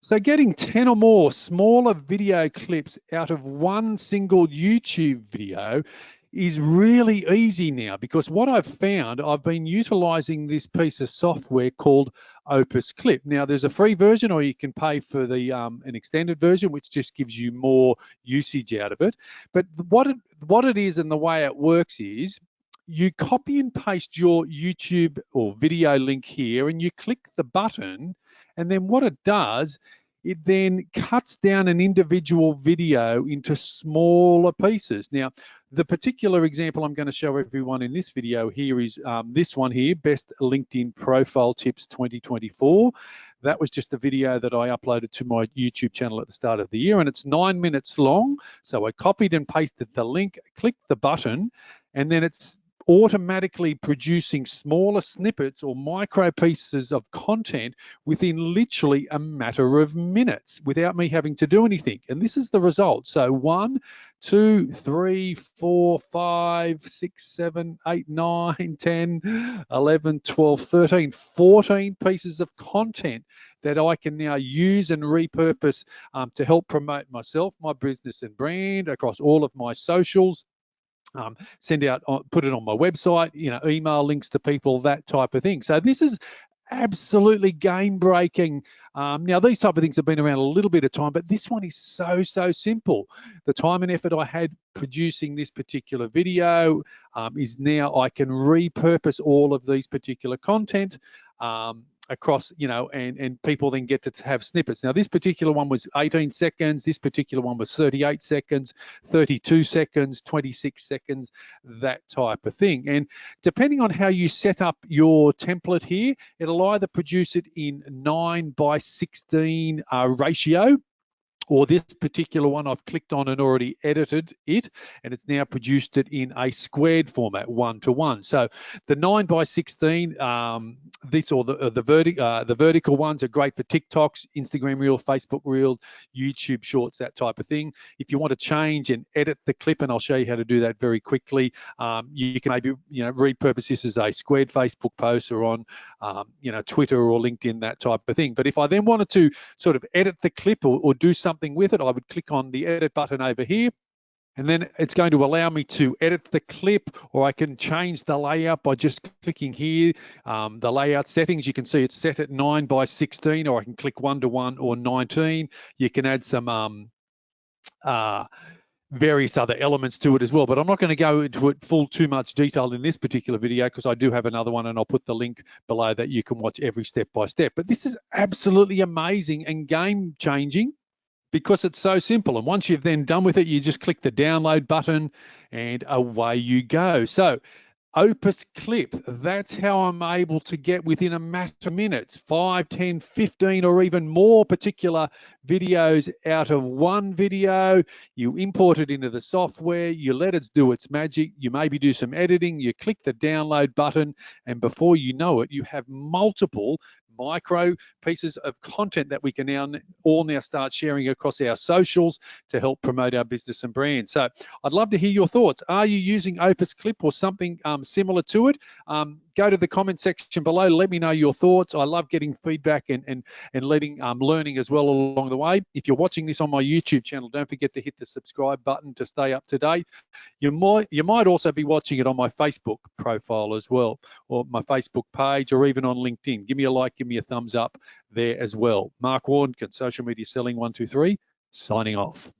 So getting 10 or more smaller video clips out of one single YouTube video is really easy now, because what I've found, I've been utilizing this piece of software called Opus Clip. Now, there's a free version, or you can pay for the an extended version, which just gives you more usage out of it. But what it is and the way it works is, you copy and paste your YouTube or video link here, and you click the button, and then what it does, it then cuts down an individual video into smaller pieces. Now, the particular example I'm going to show everyone in this video here is this one here, Best LinkedIn Profile Tips 2024. That was just a video that I uploaded to my YouTube channel at the start of the year, and it's 9 minutes long. So I copied and pasted the link, clicked the button, and then it's automatically producing smaller snippets or micro pieces of content within literally a matter of minutes without me having to do anything. And this is the result. So 1, 2, 3, 4, 5, 6, 7, 8, 9, 10, 11, 12, 13, 14 pieces of content that I can now use and repurpose to help promote myself, my business and brand across all of my socials. Send out, put it on my website, email links to people, that type of thing. So this is absolutely game breaking. Now, these type of things have been around a little bit of time, but this one is so simple. The time and effort I had producing this particular video is now I can repurpose all of these particular content across, and people then get to have snippets. Now, this particular one was 18 seconds. This particular one was 38 seconds, 32 seconds, 26 seconds, that type of thing. And depending on how you set up your template here, it'll either produce it in 9:16 ratio, or this particular one I've clicked on and already edited it, and it's now produced it in a squared format, 1:1. So the 9:16, this or the vertical ones are great for TikToks, Instagram Reel, Facebook Reel, YouTube Shorts, that type of thing. If you want to change and edit the clip, and I'll show you how to do that very quickly, you can maybe repurpose this as a squared Facebook post or on Twitter or LinkedIn, that type of thing. But if I then wanted to sort of edit the clip or do something with it, I would click on the edit button over here, and then it's going to allow me to edit the clip, or I can change the layout by just clicking here, the layout settings. You can see it's set at 9:16, or I can click 1:1 or 19. You can add some various other elements to it as well, but I'm not going to go into it too much detail in this particular video, because I do have another one, and I'll put the link below that you can watch every step by step. But this is absolutely amazing and game changing, because it's so simple. And once you've then done with it, you just click the download button and away you go. So Opus Clip, that's how I'm able to get within a matter of minutes, 5, 10, 15, or even more particular videos out of one video. You import it into the software, you let it do its magic, you maybe do some editing, you click the download button, and before you know it, you have multiple micro pieces of content that we can now start sharing across our socials to help promote our business and brand. So I'd love to hear your thoughts. Are you using Opus Clip or something similar to it? Go to the comment section below. Let me know your thoughts. I love getting feedback and learning as well along the way. If you're watching this on my YouTube channel, don't forget to hit the subscribe button to stay up to date. You might also be watching it on my Facebook profile as well, or my Facebook page, or even on LinkedIn. Give me a like, give me a thumbs up there as well. Mark Warnken, Social Media Selling 123, signing off.